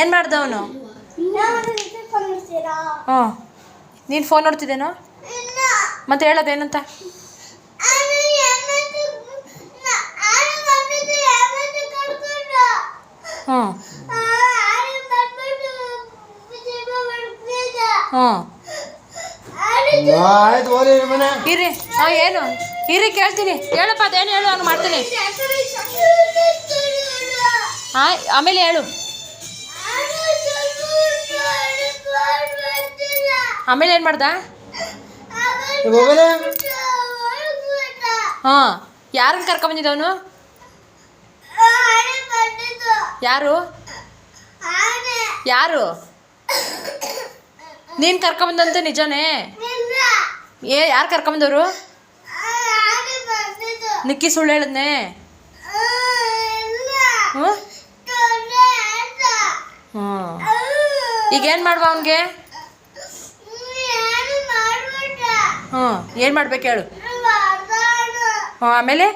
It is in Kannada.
ಏನು ಮಾಡ್ದ ಅವನು? ಹ್ಞೂ, ನೀನು ಫೋನ್ ನೋಡ್ತಿದ್ದೇನೋ? ಮತ್ತೆ ಹೇಳೋದೇನಂತ? ಹ್ಞೂ ಇರಿ. ಏನು ಇರಿ, ಕೇಳ್ತೀನಿ. ಹೇಳಪ್ಪ, ಅದೇನು ಹೇಳು, ನಾನು ಮಾಡ್ತೀನಿ. ಆಮೇಲೆ ಹೇಳು. ಆಮೇಲೆ ಏನು ಮಾಡ್ದ? ಹಾಂ, ಯಾರನ್ನು ಕರ್ಕೊಂಬಂದಿದ್ದವನು? ಯಾರು ಯಾರು ನೀನು ಕರ್ಕೊಂಬಂದಂತೆ ನಿಜನೇ? ಯಾರು ಕರ್ಕೊಂಬಂದವರು? ನಿಕ್ಕಿ ಸುಳ್ಳು ಹೇಳಿದ್ನೆ? ಹ್ಞೂ ಹ್ಞೂ ಈಗೇನು ಮಾಡುವ ಅವನಿಗೆ? ಹ್ಞೂ, ಏನು ಮಾಡ್ಬೇಕು ಹೇಳು? ಹ್ಞೂ, ಆಮೇಲೆ